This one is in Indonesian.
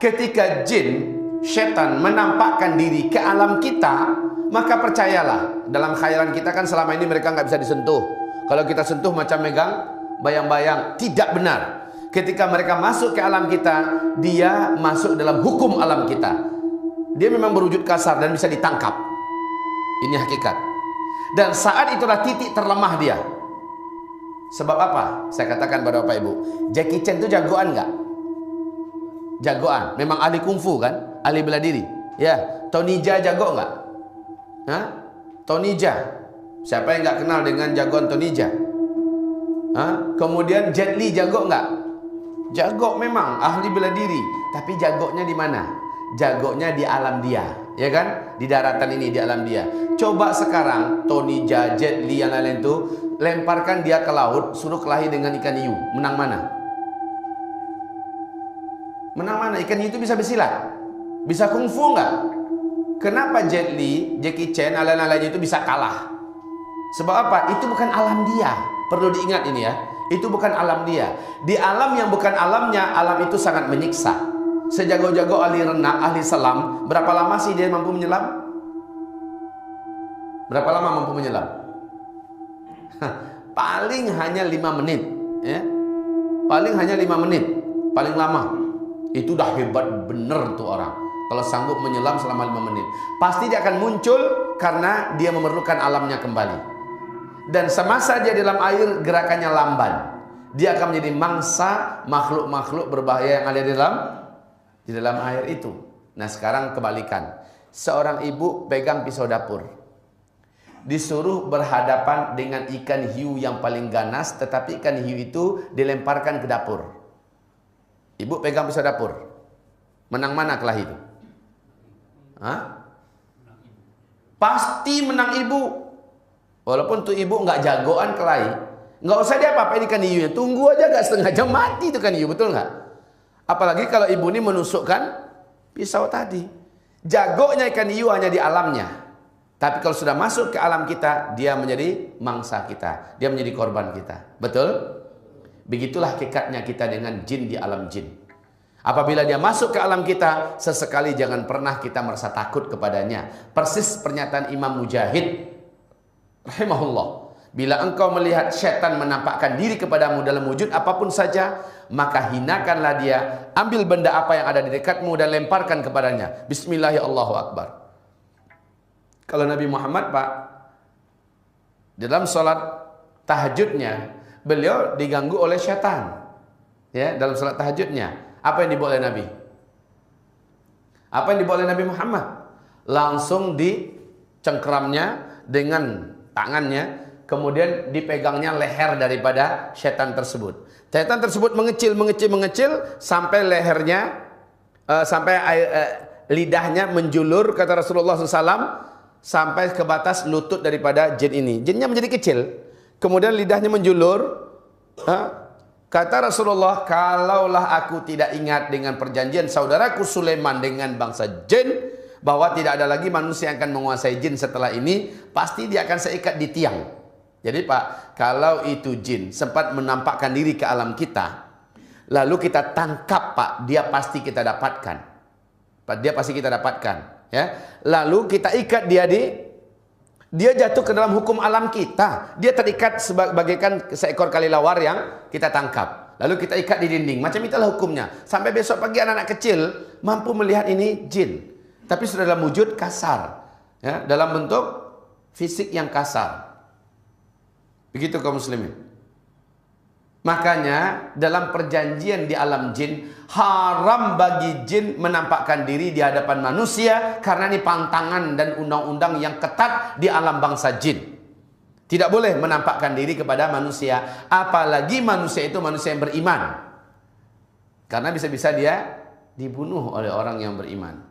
Ketika jin, setan menampakkan diri ke alam kita, maka percayalah, dalam khayalan kita kan selama ini mereka nggak bisa disentuh. Kalau kita sentuh macam megang bayang-bayang, tidak benar. Ketika mereka masuk ke alam kita, dia masuk dalam hukum alam kita. Dia memang berwujud kasar dan bisa ditangkap. Ini hakikat. Dan saat itulah titik terlemah dia. Sebab apa? Saya katakan pada Bapak Ibu, Jackie Chan itu jagoan nggak? Jagoan. Memang ahli kungfu kan? Ahli bela diri. Ya, Tony Jaa jago nggak? Hah? Tony Jaa. Siapa yang nggak kenal dengan jagoan Tony Jaa? Hah? Kemudian Jet Li jago nggak? Jago memang, ahli bela diri. Tapi jagonya di mana? Jagonya di alam dia, ya kan? Di daratan ini, di alam dia. Coba sekarang Tony Jaa, Jet Li, yang lain-lain itu lemparkan dia ke laut, suruh kelahi dengan ikan hiu. Menang mana? Menang mana? Ikan hiu itu bisa bersilat, bisa kungfu nggak? Kenapa Jet Li, Jackie Chan, lain-lainnya itu bisa kalah? Sebab apa? Itu bukan alam dia. Perlu diingat ini ya. Itu bukan alam dia. Di alam yang bukan alamnya, alam itu sangat menyiksa. Sejago-jago ahli renang, ahli selam, berapa lama sih dia mampu menyelam? Berapa lama mampu menyelam? Paling hanya 5 menit, ya. Paling hanya 5 menit, paling lama. Itu dah hebat bener tuh orang. Kalau sanggup menyelam selama 5 menit, pasti dia akan muncul karena dia memerlukan alamnya kembali. Dan semasa dia dalam air, gerakannya lamban. Dia akan menjadi mangsa makhluk-makhluk berbahaya yang ada di dalam air itu. Nah, sekarang kebalikan. Seorang ibu pegang pisau dapur, disuruh berhadapan dengan ikan hiu yang paling ganas, tetapi ikan hiu itu dilemparkan ke dapur. Ibu pegang pisau dapur, menang mana kelahi itu? Hah? Pasti menang ibu. Walaupun tuh ibu nggak jagoan kelahi, nggak usah dia apa-apain ikan hiunya, tunggu aja, gak setengah jam mati itu kan hiu, betul nggak? Apalagi kalau ibu ini menusukkan pisau tadi. Jagonya ikan hiu hanya di alamnya. Tapi kalau sudah masuk ke alam kita, dia menjadi mangsa kita, dia menjadi korban kita. Betul? Begitulah hakikatnya kita dengan jin di alam jin. Apabila dia masuk ke alam kita, sesekali jangan pernah kita merasa takut kepadanya. Persis pernyataan Imam Mujahid rahimahullah, bila engkau melihat syaitan menampakkan diri kepadamu dalam wujud apapun saja, maka hinakanlah dia, ambil benda apa yang ada di dekatmu dan lemparkan kepadanya. Bismillahirrahmanirrahim, Allahu Akbar. Kalau Nabi Muhammad, Pak, dalam sholat tahajudnya, beliau diganggu oleh syaitan. Ya, dalam sholat tahajudnya, apa yang dibawa oleh Nabi? Apa yang dibawa oleh Nabi Muhammad? Langsung dicengkeramnya dengan tangannya, kemudian dipegangnya leher daripada setan tersebut. Setan tersebut mengecil sampai lehernya, lidahnya menjulur, kata Rasulullah SAW, sampai ke batas lutut daripada jin ini. Jinnya menjadi kecil, kemudian lidahnya menjulur. Kata Rasulullah, kalaulah aku tidak ingat dengan perjanjian saudaraku Sulaiman dengan bangsa jin, bahwa tidak ada lagi manusia yang akan menguasai jin setelah ini, pasti dia akan saya ikat di tiang. Jadi Pak, kalau itu jin sempat menampakkan diri ke alam kita, lalu kita tangkap Pak, dia pasti kita dapatkan. Pak, dia pasti kita dapatkan. Ya, lalu kita ikat dia jatuh ke dalam hukum alam kita. Dia terikat sebagaikan seekor kelelawar yang kita tangkap. Lalu kita ikat di dinding. Macam itulah hukumnya. Sampai besok pagi anak-anak kecil mampu melihat ini jin. Tapi sudah dalam wujud kasar, ya, dalam bentuk fisik yang kasar. Begitu kaum muslimin. Makanya dalam perjanjian di alam jin, haram bagi jin menampakkan diri di hadapan manusia, karena ini pantangan dan undang-undang yang ketat di alam bangsa jin. Tidak boleh menampakkan diri kepada manusia, apalagi manusia itu manusia yang beriman. Karena bisa-bisa dia dibunuh oleh orang yang beriman.